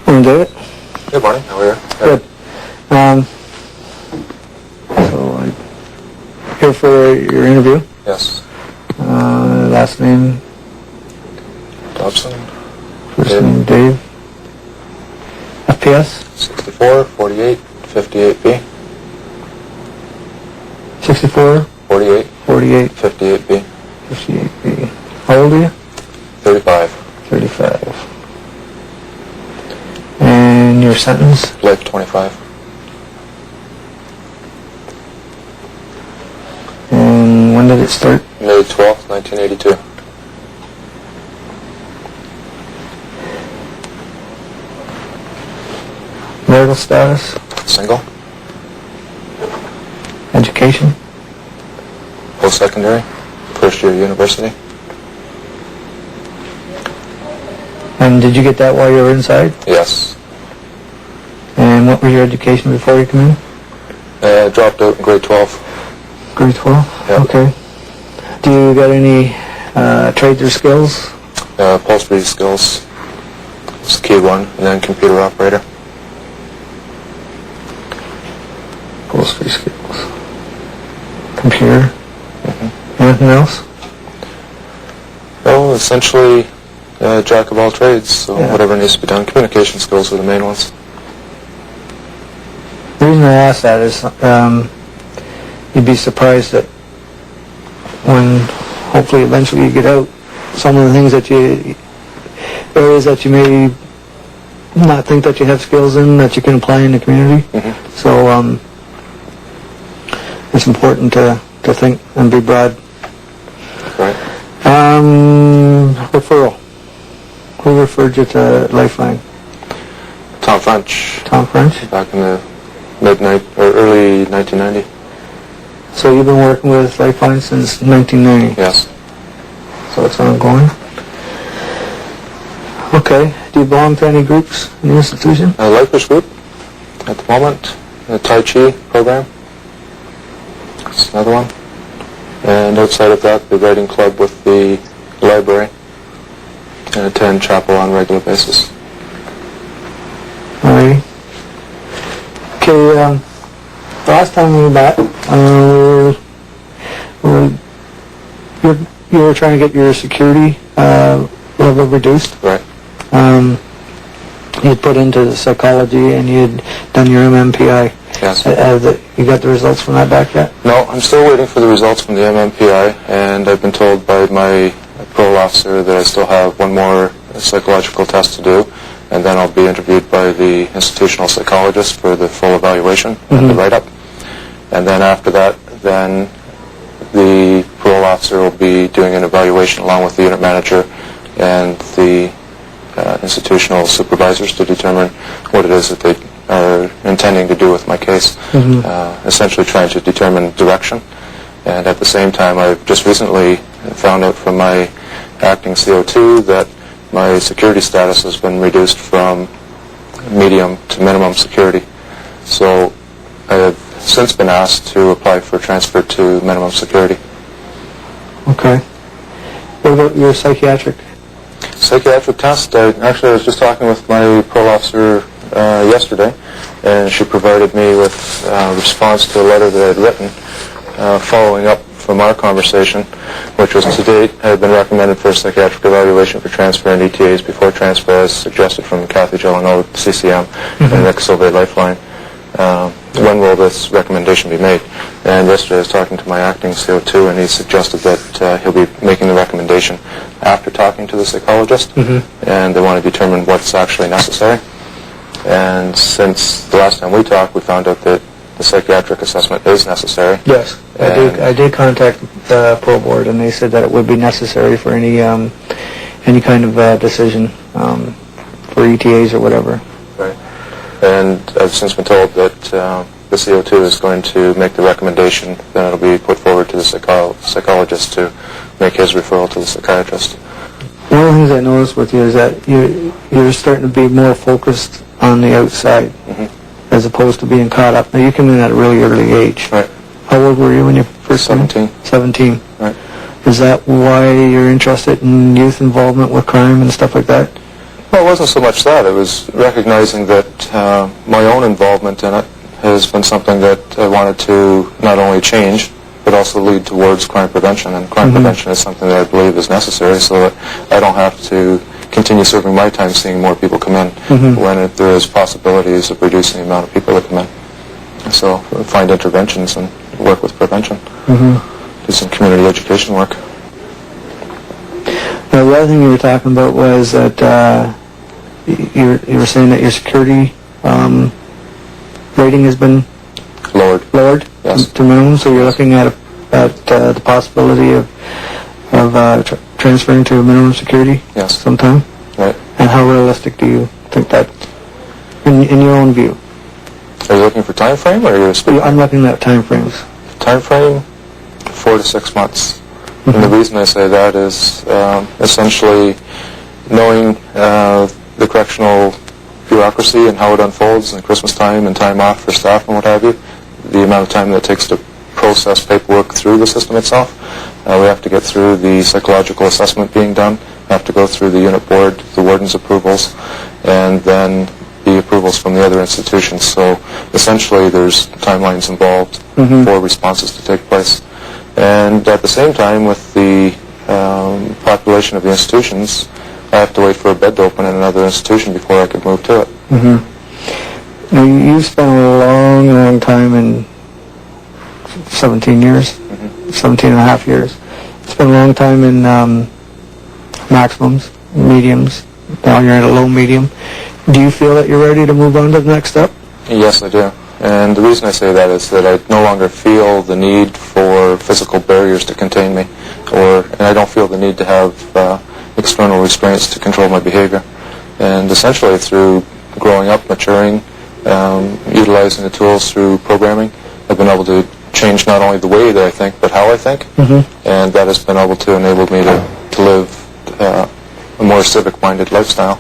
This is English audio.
Morning, David. Good morning. How are you? Good. So I'm here for your interview. Yes. Last name? Dobson. First name, Dave. FPS? 64, 48, 58B. 64? 48, 48, 58B. 58B. How old are you? 35. 35. And your sentence? Life 25. And when did it start? May 12th, 1982. Marital status? Single. Education? Post-secondary. First year university. And did you get that while you were inside? Yes. And what was your education before you came in? Dropped out in grade 12. Grade 12? Yep. Okay. Do you got any trades or skills? Upholstery skills. It's the key one. And then computer operator. Upholstery skills. Computer? Mm-hmm. Anything else? Well, essentially, jack of all trades. So Yeah. whatever needs to be done. Communication skills are the main ones. The reason I ask that is you'd be surprised that when hopefully eventually you get out, some of the things that areas that you may not think that you have skills in that you can apply in the community. Mm-hmm. So it's important to think and be broad. Right. Referral. Who referred you to Lifeline? Tom French. Tom French? Back in the early 1990. So you've been working with Lifeline since 1990? Yes. So it's ongoing? Okay. Do you belong to any groups in the institution? Lifers group at the moment. The Tai Chi program. That's another one. And outside of that, the writing club with the library. And attend chapel on a regular basis. Alrighty. Okay, the last time we met, you were trying to get your security level reduced. Right. You'd put into psychology and you'd done your MMPI. Yes. You got the results from that back yet? No, I'm still waiting for the results from the MMPI, and I've been told by my parole officer that I still have one more psychological test to do, and then I'll be interviewed by the institutional psychologist for the full evaluation and the write-up. And then after that, then the parole officer will be doing an evaluation along with the unit manager and the institutional supervisors to determine what it is that they are intending to do with my case, essentially trying to determine direction. And at the same time, I've just recently found out from my acting CO2 that my security status has been reduced from medium to minimum security. So I have since been asked to apply for transfer to minimum security. Okay. What about your psychiatric? Psychiatric test, I was just talking with my parole officer yesterday, and she provided me with a response to a letter that I had written following up from our conversation, which was to date I had been recommended for a psychiatric evaluation for transfer and ETAs before transfer as suggested from Kathy Gelano, CCM, and Rick Silve Lifeline. When will this recommendation be made? And yesterday I was talking to my acting CO2, and he suggested that he'll be making the recommendation after talking to the psychologist, and they want to determine what's actually necessary. And since the last time we talked, we found out that the psychiatric assessment is necessary. Yes, I did contact the parole board, and they said that it would be necessary for any kind of decision for ETAs or whatever. Right. And I've since been told that the CO2 is going to make the recommendation, then it'll be put forward to the psychologist to make his referral to the psychiatrist. One of the things I noticed with you is that you're starting to be more focused on the outside as opposed to being caught up. Now, you came in at a really early age. Right. How old were you when you first came in? 17. 17. Right. Is that why you're interested in youth involvement with crime and stuff like that? Well, it wasn't so much that. It was recognizing that my own involvement in it has been something that I wanted to not only change, but also lead towards crime prevention. And crime prevention is something that I believe is necessary so that I don't have to continue serving my time seeing more people come in when there is possibilities of reducing the amount of people that come in. So find interventions and work with prevention. Do some community education work. Now, the other thing you were talking about was that you were saying that your security rating has been lowered Yes. to minimum, so you're looking at the possibility of transferring to a minimum security Yes. sometime? Right. And how realistic do you think that, in your own view? Are you looking for time frame, or are you speaking? I'm looking at time frames. Time frame, 4 to 6 months. And the reason I say that is essentially knowing the correctional bureaucracy and how it unfolds, and Christmas time and time off for staff and what have you, the amount of time that it takes to process paperwork through the system itself. We have to get through the psychological assessment being done. We have to go through the unit board, the warden's approvals, and then the approvals from the other institutions. So essentially there's timelines involved for responses to take place. And at the same time, with the population of the institutions, I have to wait for a bed to open in another institution before I could move to it. Now, you've spent a long time in 17 years, 17 and a half years. Spent a long time in maximums, mediums. Now you're at a low medium. Do you feel that you're ready to move on to the next step? Yes, I do. And the reason I say that is that I no longer feel the need for physical barriers to contain me, and I don't feel the need to have external restraints to control my behavior. And essentially through growing up, maturing, utilizing the tools through programming, I've been able to change not only the way that I think, but how I think, and that has been able to enable me to live a more civic-minded lifestyle.